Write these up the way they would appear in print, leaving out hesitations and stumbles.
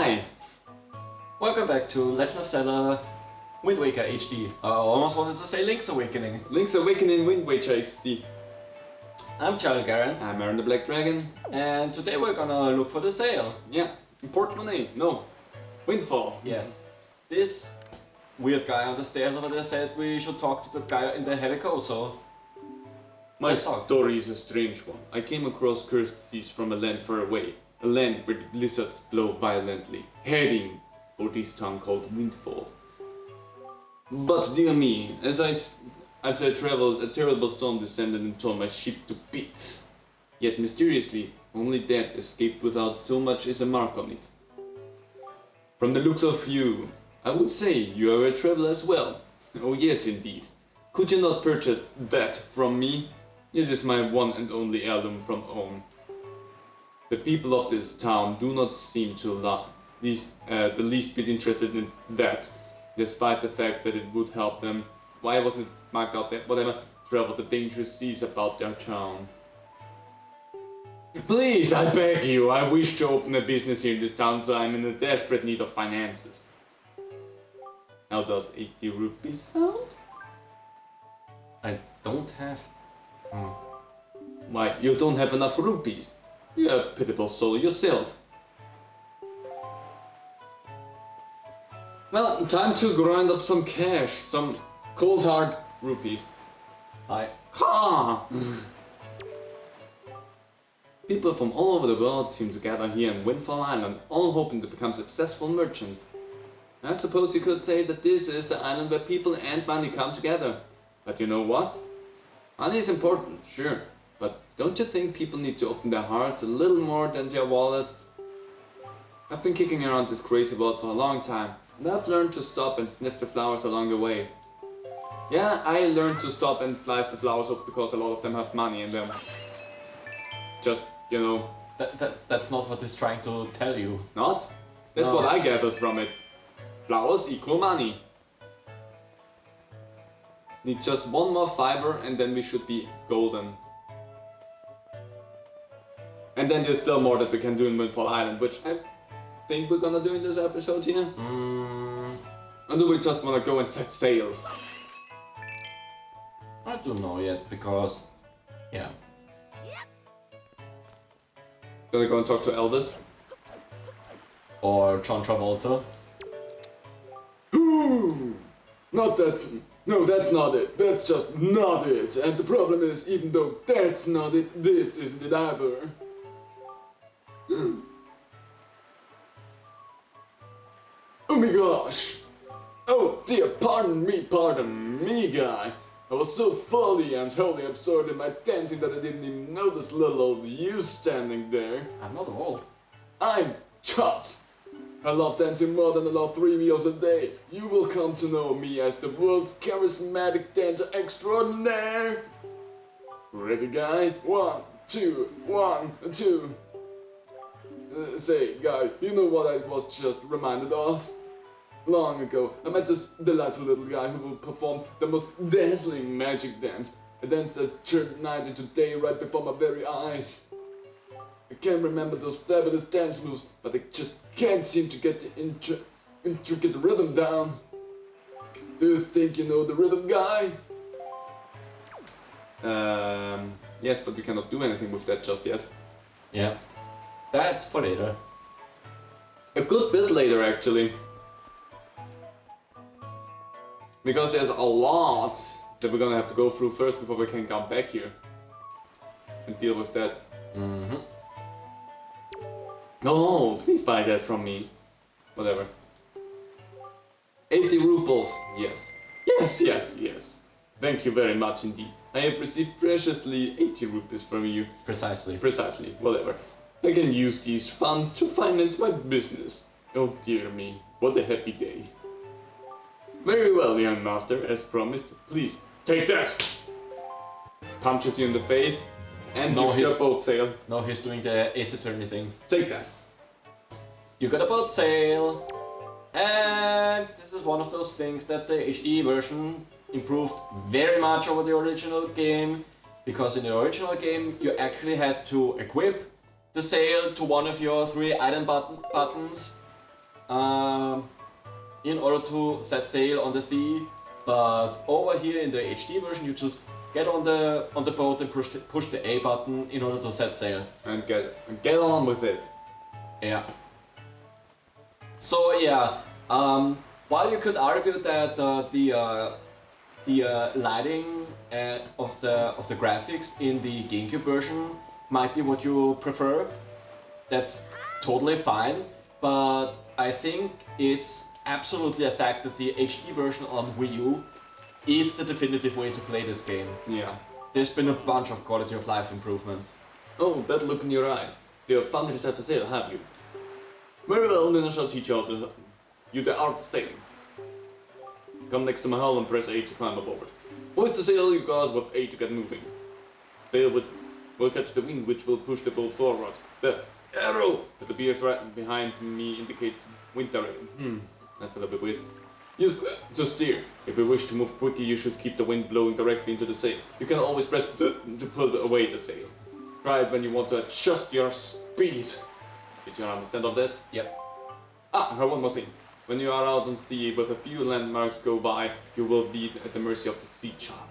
Hi! Welcome back to Legend of Zelda Wind Waker HD. I almost wanted to say Link's Awakening. Link's Awakening Wind Waker HD. I'm wJarylGaren. I'm Aaron the Black Dragon. And today we're gonna look for the sale. Yeah, important name. No. Windfall. Yes. This weird guy on the stairs over there said we should talk to that guy in the heavy coat, so... My let's talk. story is a strange one. I came across cursed seas from a land far away. A land where the blizzards blow violently, heading for this town called Windfall. But dear me, as I traveled, a terrible storm descended and tore my ship to bits. Yet mysteriously, only that escaped without so much as a mark on it. From the looks of you, I would say you are a traveler as well. Oh yes, indeed. Could you not purchase that from me? It is my one and only heirloom from home. The people of this town do not seem to the least bit interested in that, despite the fact that it would help them. Why wasn't it marked out there? Whatever. Travel the dangerous seas about their town. Please, I beg you, I wish to open a business here in this town, so I'm in a desperate need of finances. How does 80 rupees sound? I don't have... Why, you don't have enough rupees? You're a pitiable soul yourself. Well, time to grind up some cash, some cold hard rupees. Hi. Ha! People from all over the world seem to gather here in Windfall Island, all hoping to become successful merchants. I suppose you could say that this is the island where people and money come together. But you know what? Money is important, sure. But don't you think people need to open their hearts a little more than their wallets? I've been kicking around this crazy world for a long time, and I've learned to stop and sniff the flowers along the way. Yeah, I learned to stop and slice the flowers up because a lot of them have money in them. Just, you know... That's not what it's trying to tell you. Not? That's No. what I gathered from it. Flowers equal money. Need just one more fiber and then we should be golden. And then there's still more that we can do in Windfall Island, which I think we're gonna do in this episode here. Or do we just wanna go and set sails? I don't know yet, because... yeah. Gonna go and talk to Elvis? Or John Travolta. Not that... No, that's not it. That's just not it. And the problem is, even though that's not it, this isn't it either. Oh my gosh! Oh dear, pardon me, guy. I was so fully and wholly absorbed in my dancing that I didn't even notice little old you standing there. I'm not old. I'm Chut. I love dancing more than I love 3 meals a day. You will come to know me as the world's charismatic dancer extraordinaire. Ready, guy? 1, 2, 1, 2. Say, guy, you know what I was just reminded of? Long ago, I met this delightful little guy who would perform the most dazzling magic dance. A dance that turned night into day right before my very eyes. I can't remember those fabulous dance moves, but I just can't seem to get the intricate rhythm down. Do you think you know the rhythm, guy? Yes, but we cannot do anything with that just yet. Yeah. That's for later. A good bit later, actually. Because there's a lot that we're gonna have to go through first before we can come back here and deal with that. No, please buy that from me. Whatever. 80 rubles, yes. Yes. Thank you very much indeed. I have received preciously 80 rupees from you. Precisely. Precisely, whatever. I can use these funds to finance my business. Oh dear me, what a happy day. Very well, young master, as promised. Please, take that! Punches you in the face and No, gives you a boat sail. Now he's doing the Ace Attorney thing. Take that. You got a boat sail! And this is one of those things that the HD version improved very much over the original game. Because in the original game you actually had to equip the sail to one of your 3 item buttons. in order to set sail on the sea. But over here in the HD version, you just get on the boat and push the A button in order to set sail. And get on with it. Yeah. So yeah, while you could argue that the lighting of the graphics in the GameCube version might be what you prefer, that's totally fine. But I think it's absolutely a fact that the HD version on Wii U is the definitive way to play this game. Yeah. There's been a bunch of quality of life improvements. Oh, that look in your eyes. You have found yourself a sail, have you? Very well, then I shall teach you the art of sailing. Come next to my hull and press A to climb aboard. Hoist the sail you got with A to get moving. Sail will catch the wind, which will push the boat forward. The arrow that appears right behind me indicates wind direction. That's a little bit weird. Use to steer. If you wish to move quickly, you should keep the wind blowing directly into the sail. You can always press to pull away the sail. Try it when you want to adjust your speed. Did you understand all that? Yep. One more thing. When you are out on sea with a few landmarks go by, you will be at the mercy of the sea chart.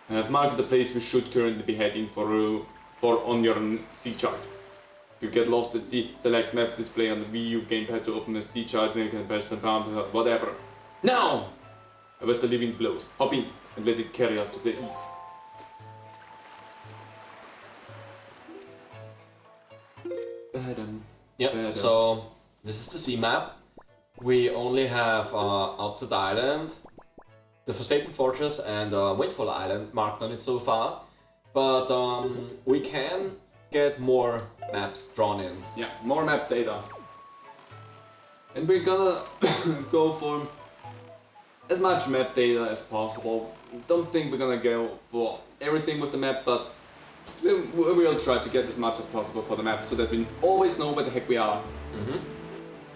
I have marked the place we should currently be heading for on your sea chart. If you get lost at sea, select map display on the Wii U gamepad to open the sea chart and you can press the pound, whatever. Now! As the living blows, hop in and let it carry us to the east. Yep, so this is the sea map. We only have Outside Island, the Forsaken Fortress and Windfall Island marked on it so far. But we can get more maps drawn in. Yeah, more map data. And we're gonna go for as much map data as possible. Don't think we're gonna go for everything with the map, but we'll try to get as much as possible for the map so that we always know where the heck we are.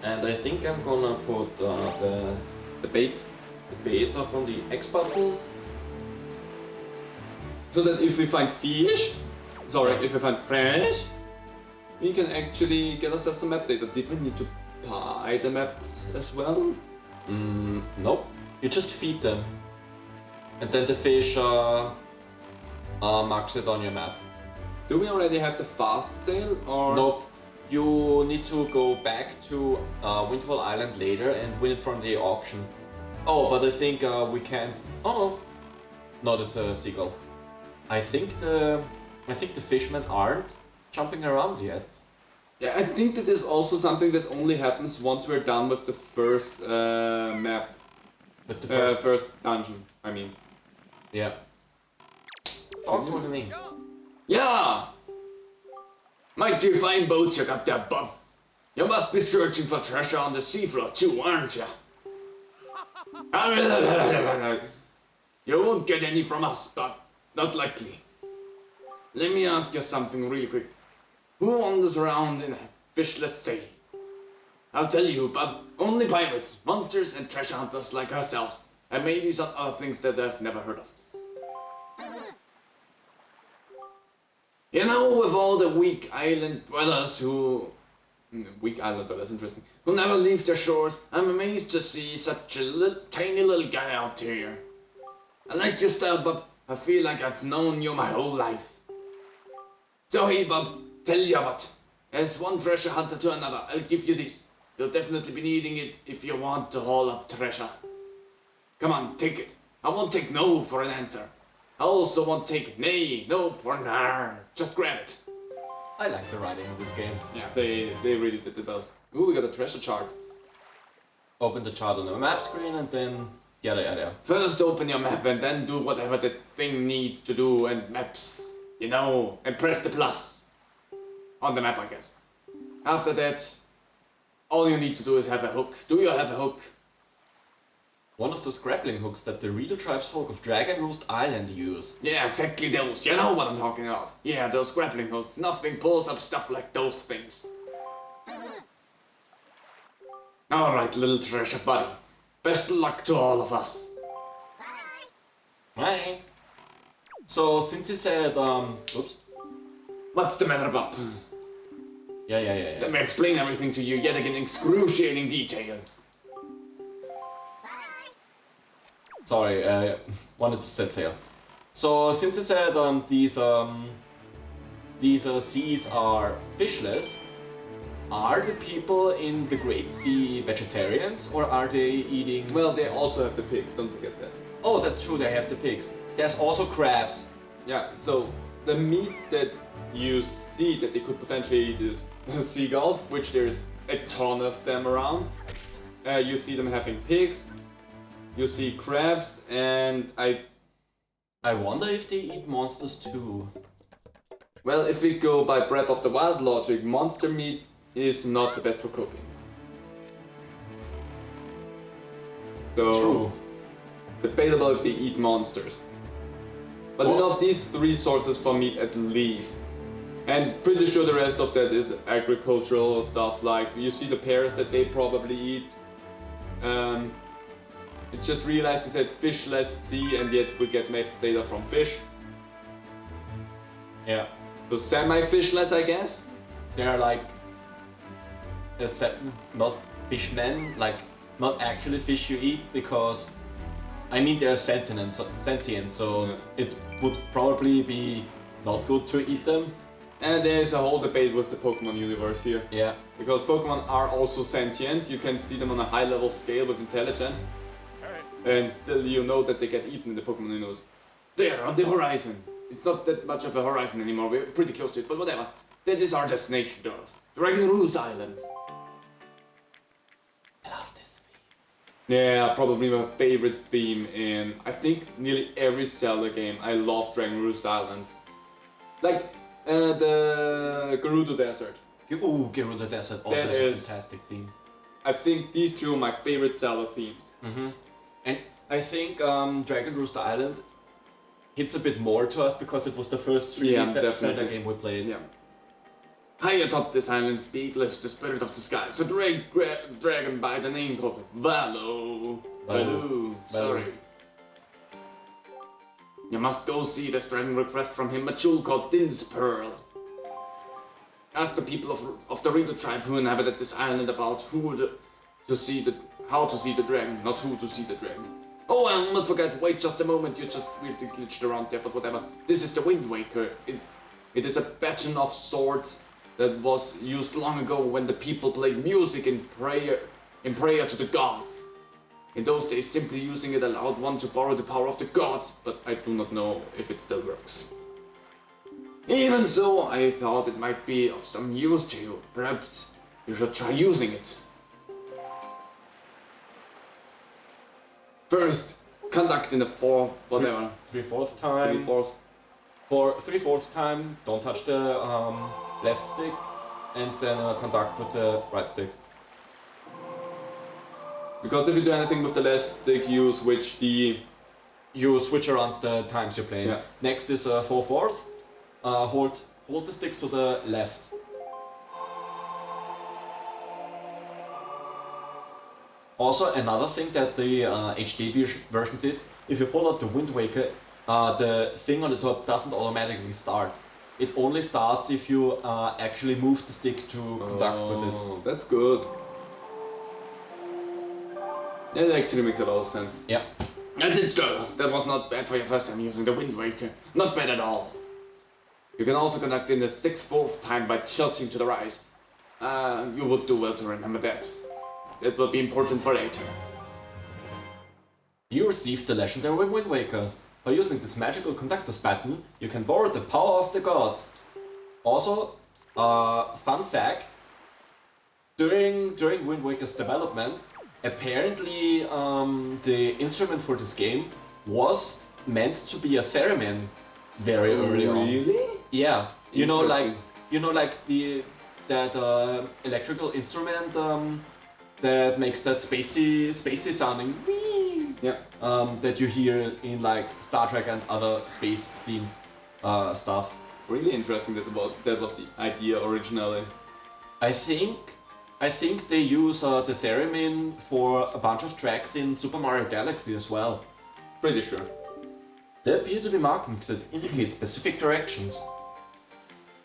And I think I'm gonna put The bait. the bait up on the X button. So that if we find fish, if we find fish, we can actually get ourselves some map data. Did we need to buy the maps as well? Nope. You just feed them. And then the fish marks it on your map. Do we already have the fast sail or? Nope. You need to go back to Windfall Island later and win it from the auction. Oh, but I think we can. Oh no, that's a seagull. I think the fishmen aren't jumping around yet. Yeah, I think that is also something that only happens once we're done with the first map. With the first dungeon, I mean. Yeah. Talk to me. Yeah! Mighty fine boat you got there, bub. You must be searching for treasure on the seafloor too, aren't you? You won't get any from us, but not likely. Let me ask you something really quick. Who wanders around in a fishless sea? I'll tell you, bub. Only pirates, monsters, and treasure hunters like ourselves. And maybe some other things that I've never heard of. You know, with all the weak island dwellers interesting, who never leave their shores, I'm amazed to see such a tiny little guy out here. I like your style, bub. I feel like I've known you my whole life. So hey, bub, tell you what. As one treasure hunter to another, I'll give you this. You'll definitely be needing it if you want to haul up treasure. Come on, take it. I won't take no for an answer. I also won't take nay, nope, or nar. Just grab it. I like the writing in this game. Yeah, they really did it well. Ooh, we got a treasure chart. Open the chart on the map screen and then yada yada. First open your map and then do whatever the thing needs to do and maps. You know, and press the plus. On the map, I guess. After that, all you need to do is have a hook. Do you have a hook? One of those grappling hooks that the Reader tribesfolk of Dragon Roost Island use. Yeah, exactly those. You know what I'm talking about. Yeah, those grappling hooks. Nothing pulls up stuff like those things. Alright, little treasure buddy. Best of luck to all of us. Bye. So, since he said, oops. What's the matter, bub? Yeah. Let me explain everything to you yet again in excruciating detail. Sorry, I wanted to set sail. So since you said these seas are fishless, are the people in the Great Sea vegetarians or are they eating? Well, they also have the pigs, don't forget that. Oh, that's true. They have the pigs. There's also crabs. Yeah, so the meats that you see that they could potentially eat is seagulls, which there's a ton of them around. You see them having pigs. You see crabs, and I wonder if they eat monsters too. well, if we go by Breath of the Wild logic, monster meat is not the best for cooking. So, True. debatable if they eat monsters. But we know of these three sources for meat at least. And pretty sure the rest of that is agricultural stuff, like you see the pears that they probably eat. I just realized they said fishless sea and yet we get data from fish. Yeah. So semi-fishless, I guess? They're like not fishmen, like not actually fish you eat, because I mean they're sentient, so it would probably be not good to eat them. And there's a whole debate with the Pokemon universe here. Yeah. Because Pokemon are also sentient, you can see them on a high level scale with intelligence. And still you know that they get eaten in the Pokemon universe. There, on the horizon. It's not that much of a horizon anymore, we're pretty close to it, but whatever. That is our destination though. Dragon Roost Island. I love this theme. Yeah, probably my favorite theme in, I think, nearly every Zelda game. I love Dragon Roost Island. Like, the Gerudo Desert. Ooh, Gerudo Desert also That is a is- fantastic theme. I think these two are my favorite Zelda themes. And I think Dragon Roost Island hits a bit more to us because it was the first 3D Yeah, Zelda definitely. game we played. Yeah. High atop this island's peak lives the spirit of the sky, a dragon by the name called Valo. Valo. Sorry. You must go see this dragon, request from him a jewel called Din's Pearl. Ask the people of the Ringo tribe who inhabited this island about how to see the dragon, not who to see the dragon. Oh, I almost forgot, wait just a moment, you just weirdly glitched around there, but whatever. This is the Wind Waker. It is a baton of swords that was used long ago when the people played music in prayer to the gods. In those days, simply using it allowed one to borrow the power of the gods, but I do not know if it still works. Even so, I thought it might be of some use to you. Perhaps you should try using it. First, conduct in the whatever. 3/4 time. 3/4. For 3/4 time, don't touch the left stick, and then conduct with the right stick. Because if you do anything with the left stick, you switch the... You switch around the times you play. Yeah. Next is 4/4. Hold the stick to the left. Also, another thing that the HD version did, if you pull out the Wind Waker, the thing on the top doesn't automatically start. It only starts if you actually move the stick to conduct with it. That's good. That actually makes a lot of sense. Yeah. That's it, girl. That was not bad for your first time using the Wind Waker. Not bad at all. You can also conduct in the 6/4 time by tilting to the right. You would do well to remember that. That will be important for later. You received the legendary Wind Waker. By using this magical conductor's button, you can borrow the power of the gods. Also, fun fact, during Wind Waker's development, apparently the instrument for this game was meant to be a theremin very early on. Really? Yeah, you know, Interesting. like that electrical instrument that makes that spacey sounding Yeah. that you hear in like Star Trek and other space themed stuff. Really interesting that was the idea originally. I think they use the theremin for a bunch of tracks in Super Mario Galaxy as well. Pretty sure. There appear to be markings that indicate specific directions.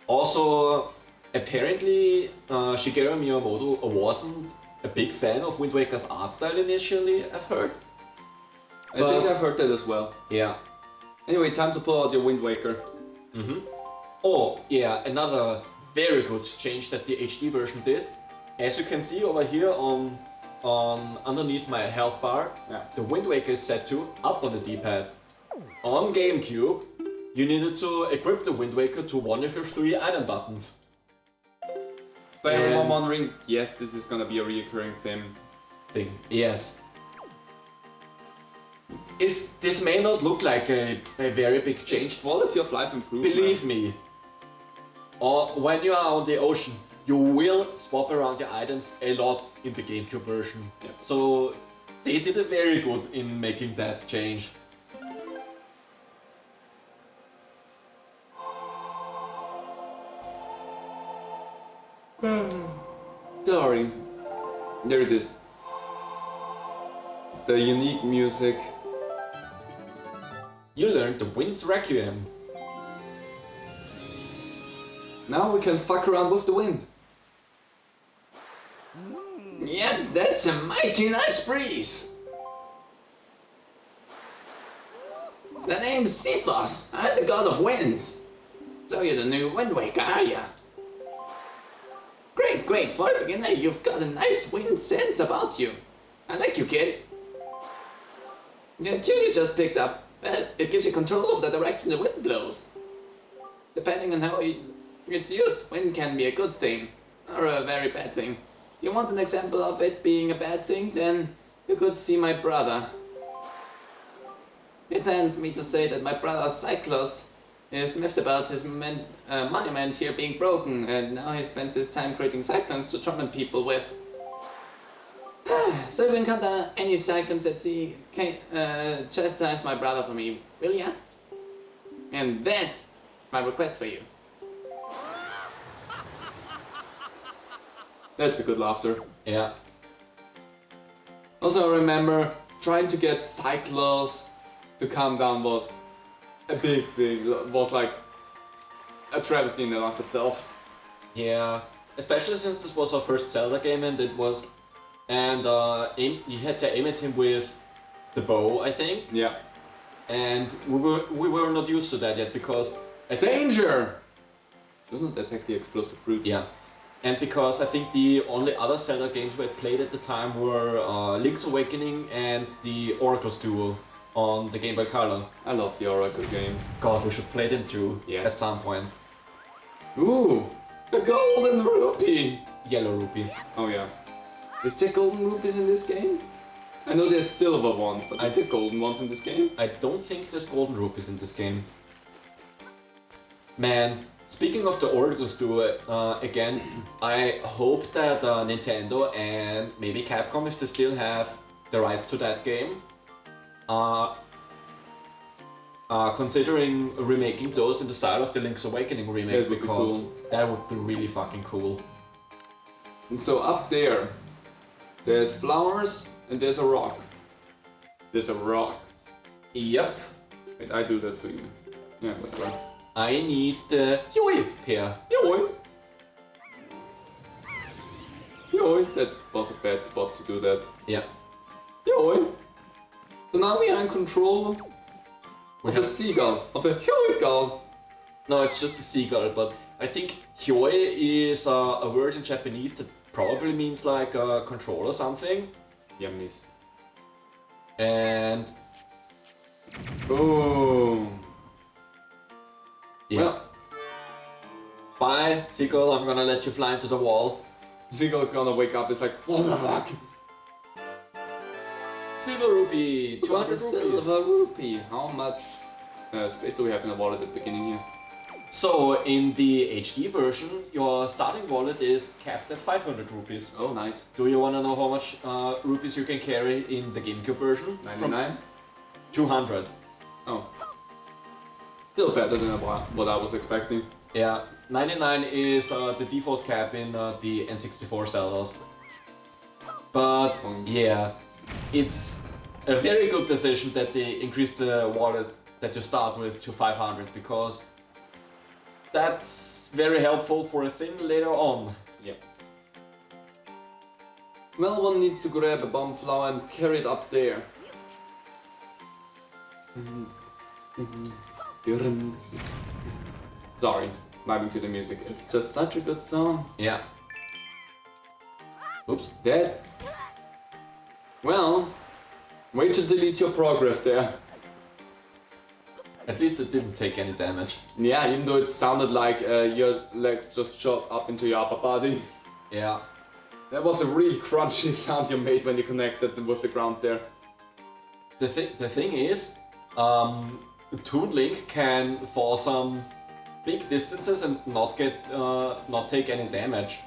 Also, apparently Shigeru Miyamoto wasn't a big fan of Wind Waker's art style initially, I've heard. I think I've heard that as well. Yeah. Anyway, time to pull out your Wind Waker. Oh, yeah, another very good change that the HD version did. As you can see over here on underneath my health bar, the Wind Waker is set to up on the D-pad. On GameCube, you needed to equip the Wind Waker to one of your 3 item buttons. For everyone wondering, yes, this is gonna be a reoccurring thing. Yes. This may not look like a very big change. Quality of life improvement. Believe me. Or when you are on the ocean, you will swap around your items a lot in the GameCube version. Yeah. So they did it very good in making that change. Sorry. There it is. The unique music. You learned the Wind's Requiem. Now we can fuck around with the wind. Yeah, that's a mighty nice breeze. The name's Cephas. I'm the god of winds. So you're the new Wind Waker, are ya? Great, for a beginner, you've got a nice wind sense about you. I like you, kid. The tune you just picked up, well, it gives you control of the direction the wind blows. Depending on how it's used, wind can be a good thing, or a very bad thing. You want an example of it being a bad thing, then you could see my brother. It saddens me to say that my brother Cyclos is miffed about his monument here being broken, and now he spends his time creating cyclones to torment people with. So if you encounter any cyclones at sea, chastise my brother for me, will ya? And that's my request for you. That's a good laughter. Yeah. Also, I remember trying to get Cyclos to calm down was a big thing. It was like a travesty in and of itself. Yeah. Especially since this was our first Zelda game and you had to aim at him with the bow, I think. Yeah. And we were not used to that yet because Danger! Do not attack the explosive fruits. Yeah. And because I think the only other Zelda games we had played at the time were Link's Awakening and the Oracle's Duel on the Game Boy Color. I love the Oracle games. God, we should play them too Yes. at some point. Ooh! The golden rupee! Yellow Rupee. Oh yeah. Is there golden rupees in this game? I know there's silver ones, but is there golden ones in this game? I don't think there's golden rupees in this game. Man, speaking of the Oracle's Duel, again, I hope that Nintendo and maybe Capcom, if they still have the rights to that game, considering remaking those in the style of the Link's Awakening remake, That would be because cool. that would be really fucking cool. And so up there, there's flowers and there's a rock. There's a rock. Yep, Wait, I do that for you. Yeah, that's right. I need the Yui pair. Yoy! Yoy! That was a bad spot to do that. Yeah. Yoy! So now we are in control of a seagull, of a Yoy gull. No, it's just a seagull, but I think Hyoi is a word in Japanese that probably means like control or something. Yeah, missed. And Boom! yeah. Well, Bye, seagull, I'm gonna let you fly into the wall. seagull gonna wake up, it's like, what the fuck? Silver rupee, 200 rupees. Silver rupee. How much space do we have in the wallet at the beginning here? So in the HD version, your starting wallet is capped at 500 rupees. Oh, nice. Do you wanna know how much rupees you can carry in the GameCube version? 99? 200. Oh. Still better than what I was expecting. Yeah, 99 is the default cap in the N64 Zeldas. But yeah, it's a very good decision that they increased the wallet that you start with to 500 because that's it's very helpful for a thing later on. Yeah. Well, one needs to grab a bomb flower and carry it up there. Sorry, vibing to the music. It's just such a good song. Yeah. Oops. Dead? Well, wait to delete your progress there. At least it didn't take any damage. Yeah, even though it sounded like your legs just shot up into your upper body. Yeah. That was a really crunchy sound you made when you connected with the ground there. The thing is, Toon Link can fall some big distances and not take any damage.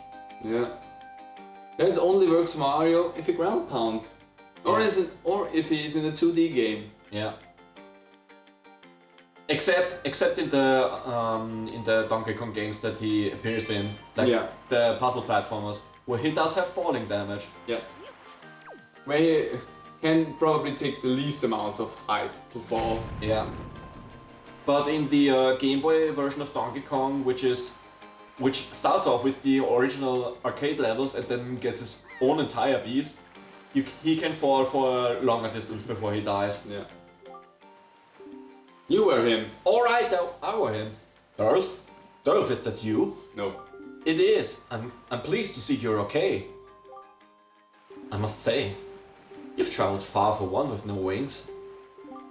Yeah. That only works for Mario if he ground pounds. Or Yeah. or if he's in a 2D game. Yeah. Except in the Donkey Kong games that he appears in, like Yeah. the puzzle platformers, where he does have falling damage. Yes. Where he can probably take the least amounts of height to fall. Yeah. But in the Game Boy version of Donkey Kong, which starts off with the original arcade levels and then gets his own entire beast, he can fall for a longer distance before he dies. Yeah. You were him. Alright, I were him. Dolph? Dolph, is that you? No. It is. I'm pleased to see you're okay. I must say, you've traveled far for one with no wings.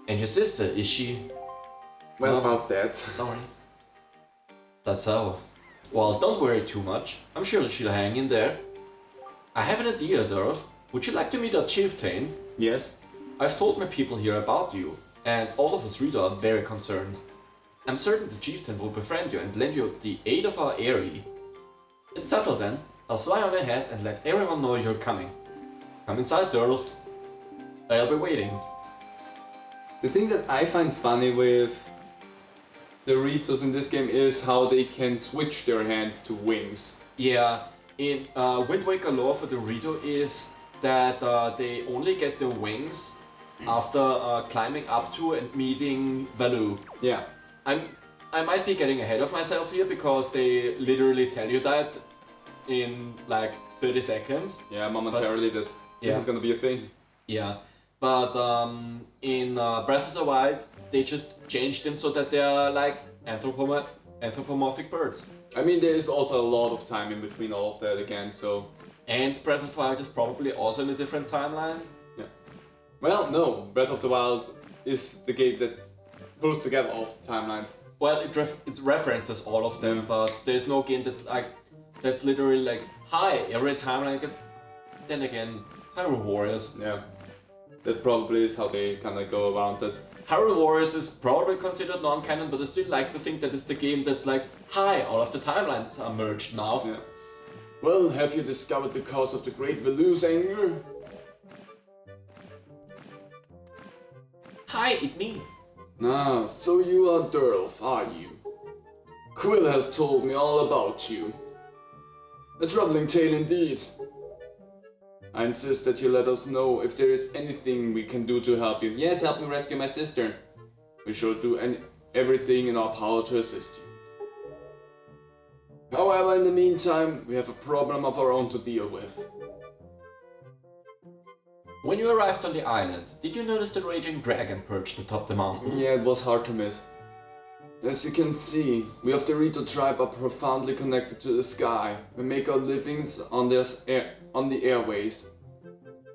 And your sister, is she... Well, No. about that. Sorry. That's so. Well, don't worry too much. I'm sure she'll hang in there. I have an idea, Dolph. Would you like to meet our chieftain? Yes. I've told my people here about you, and all of us Rito are very concerned. I'm certain the chieftain will befriend you and lend you the aid of our Airy. It's settled then. I'll fly on ahead and let everyone know you're coming. Come inside, Dolph. I'll be waiting. The thing that I find funny with the Ritos in this game is how they can switch their hands to wings. Yeah, in Wind Waker lore for the Rito is that they only get their wings after climbing up to and meeting Valoo. Yeah. I might be getting ahead of myself here because they literally tell you that in like 30 seconds. Yeah, momentarily that Yeah. this is gonna be a thing. Yeah, but in Breath of the Wild, they just changed them so that they are like anthropomorphic birds. I mean, there is also a lot of time in between all of that again, so... And Breath of the Wild is probably also in a different timeline. Yeah. Well, no, Breath of the Wild is the game that pulls together all of the timelines. Well, it references all of them, but there's no game that's literally like, hi, every timeline. Then again, Hyrule Warriors. Yeah. That probably is how they kinda go around it. Hyrule Warriors is probably considered non-canon, but I still like to think that it's the game that's like, hi, all of the timelines are merged now. Yeah. Well, have you discovered the cause of the Great Valoo's anger? Hi, it's me. Ah, so you are Durlf, are you? Quill has told me all about you. A troubling tale indeed. I insist that you let us know if there is anything we can do to help you. Yes, help me rescue my sister. We shall do everything in our power to assist you. However, in the meantime, we have a problem of our own to deal with. When you arrived on the island, did you notice the raging dragon perched atop the mountain? Yeah, it was hard to miss. As you can see, we of the Rito tribe are profoundly connected to the sky. We make our livings on the airways.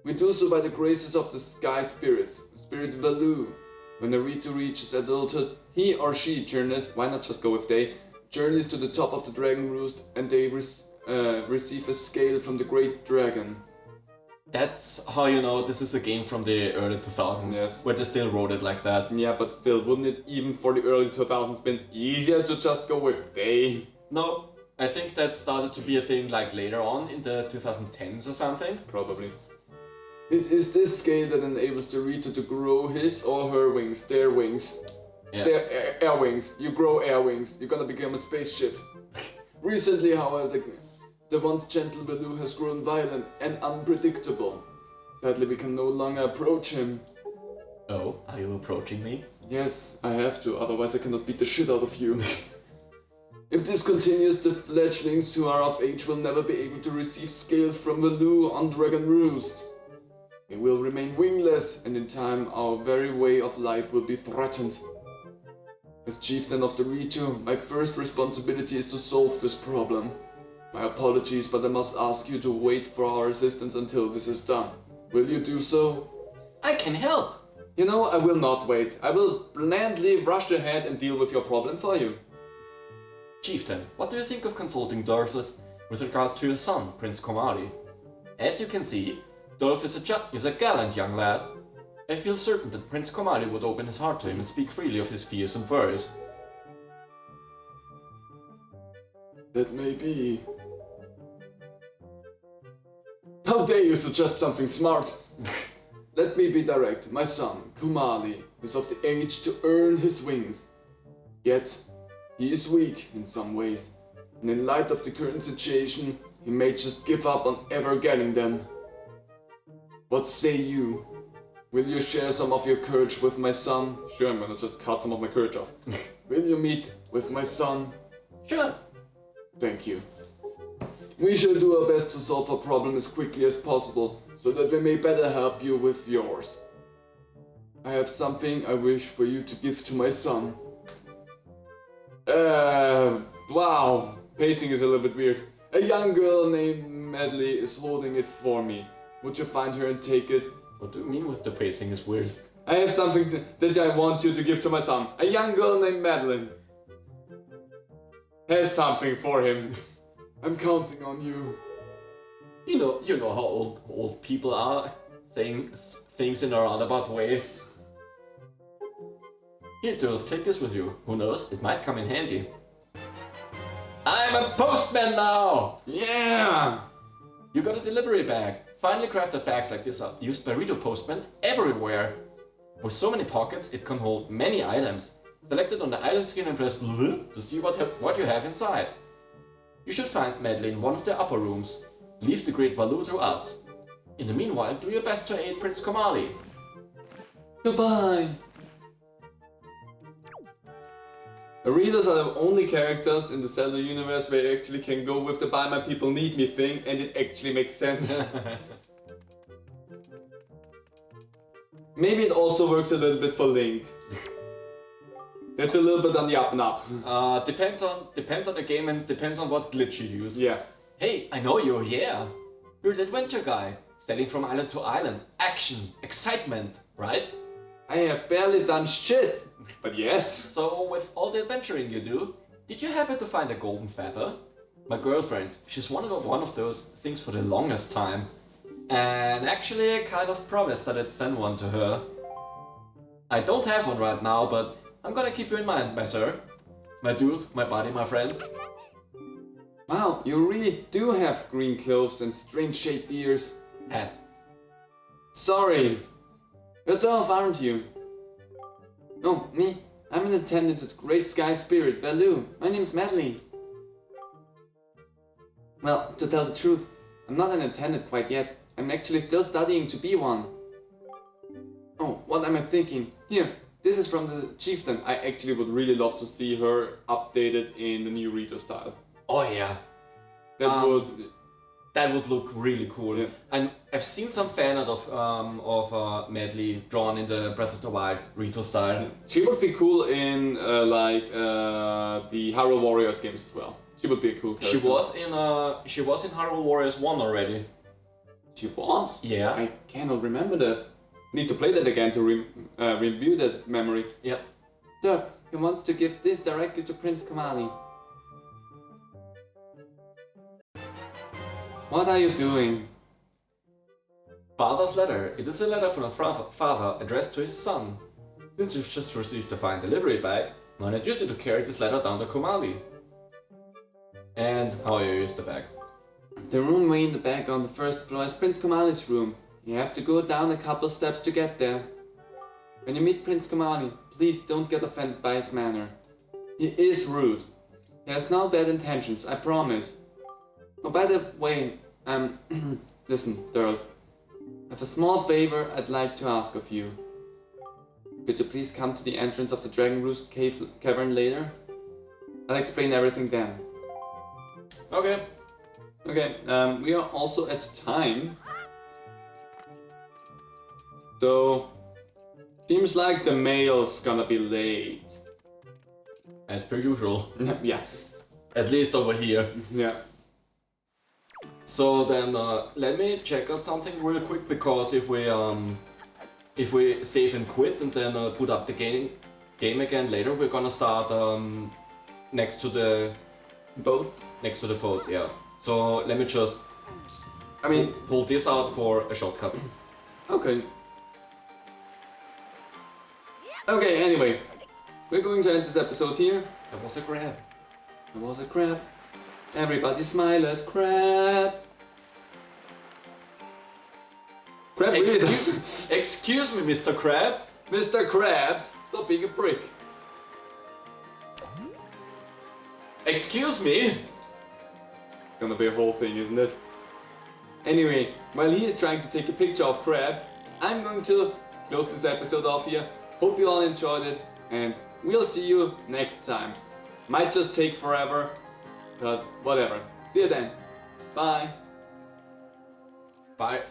We do so by the graces of the sky spirit, Spirit Valoo. When a Rito reaches adulthood, he or she journeys, why not just go with they, journeys to the top of the dragon roost and they receive a scale from the great dragon. That's how you know this is a game from the early 2000s, Yes. where they still wrote it like that. Yeah, but still, wouldn't it even for the early 2000s been easier to just go with they? No, I think that started to be a thing like later on in the 2010s or something. Probably. It is this scale that enables the Rito to grow his or her wings, their wings. Yeah. Their air wings. You grow air wings. You're gonna become a spaceship. Recently, however, the once gentle Valoo has grown violent and unpredictable. Sadly, we can no longer approach him. Oh, are you approaching me? Yes, I have to, otherwise I cannot beat the shit out of you. If this continues, the fledglings who are of age will never be able to receive scales from Valoo on Dragon Roost. They will remain wingless, and in time our very way of life will be threatened. As chieftain of the Rito, my first responsibility is to solve this problem. My apologies, but I must ask you to wait for our assistance until this is done. Will you do so? I can help. You know, I will not wait. I will blandly rush ahead and deal with your problem for you. Chieftain, what do you think of consulting Dorfus with regards to your son, Prince Komali? As you can see, Dorfus is a gallant young lad. I feel certain that Prince Komali would open his heart to him and speak freely of his fears and worries. That may be. How dare you suggest something smart? Let me be direct. My son, Kumali, is of the age to earn his wings. Yet, he is weak in some ways, and in light of the current situation, he may just give up on ever getting them. What say you? Will you share some of your courage with my son? Sure, I'm gonna just cut some of my courage off. Will you meet with my son? Sure. Thank you. We shall do our best to solve our problem as quickly as possible, so that we may better help you with yours. I have something I wish for you to give to my son. Wow. Pacing is a little bit weird. A young girl named Medley is holding it for me. Would you find her and take it? What do you mean with the pacing is weird? I have something that I want you to give to my son. A young girl named Madeline has something for him. I'm counting on you. You know how old people are, saying things in a roundabout way. Here, Tulf, take this with you. Who knows? It might come in handy. I'm a postman now! Yeah! You got a delivery bag. Finely crafted bags like this are used by Rito postmen everywhere. With so many pockets, it can hold many items. Select it on the item screen and press L to see what you have inside. You should find Medley in one of the upper rooms. Leave the Great Valoo to us. In the meanwhile, do your best to aid Prince Komali. Goodbye! The readers are the only characters in the Zelda universe where you actually can go with the buy my people need me thing and it actually makes sense. Maybe it also works a little bit for Link. It's a little bit on the up and up. Depends on the game and depends on what glitch you use. Yeah. Hey, I know you, yeah. You're the adventure guy, sailing from island to island. Action, excitement, right? I have barely done shit, but yes. So with all the adventuring you do, did you happen to find a golden feather? My girlfriend, she's wanted one of those things for the longest time. And actually I kind of promised that I'd send one to her. I don't have one right now, but I'm gonna keep you in mind, my sir. My dude, my buddy, my friend. Wow, you really do have green clothes and strange shaped ears. Hat. Sorry. You're Dolph, aren't you? No, me. I'm an attendant at Great Sky Spirit, Valoo. My name's Madeline. Well, to tell the truth, I'm not an attendant quite yet. I'm actually still studying to be one. Oh, what am I thinking? Here, this is from the chieftain. I actually would really love to see her updated in the new Rito style. Oh yeah. That would look really cool. Yeah. And I've seen some fan art of Medley drawn in the Breath of the Wild Rito style. She would be cool in the Hyrule Warriors games as well. She would be a cool character. She was in Hyrule Warriors 1 already. She was? Yeah. I cannot remember that. Need to play that again to review that memory. Yeah. Sir, he wants to give this directly to Prince Komali. What are you doing? Father's letter. It is a letter from a father addressed to his son. Since you've just received a fine delivery bag, I introduce you to carry this letter down to Komali. And how you use the bag. The room way in the back on the first floor is Prince Komali's room. You have to go down a couple steps to get there. When you meet Prince Komali, please don't get offended by his manner. He is rude. He has no bad intentions, I promise. Oh, by the way, listen, Daryl. I have a small favor I'd like to ask of you. Could you please come to the entrance of the Dragon Roost cavern later? I'll explain everything then. Okay. Okay, we are also at time. So, seems like the mail's gonna be late. As per usual. Yeah, At least over here. yeah. So then let me check out something real quick, because if we save and quit and then put up the game again later, we're gonna start next to the Boat? next to the boat, yeah. So let me just pull this out for a shortcut. Okay. Okay, anyway. We're going to end this episode here. That was a grab. It was a crab. Everybody smile at crab. Crab really does. Excuse me, Mr. Crab. Mr. Krabs, stop being a prick. Excuse me. Gonna be a whole thing, isn't it? Anyway, while he is trying to take a picture of Crab, I'm going to close this episode off here. Hope you all enjoyed it, and we'll see you next time. Might just take forever, but whatever. See you then. Bye. Bye.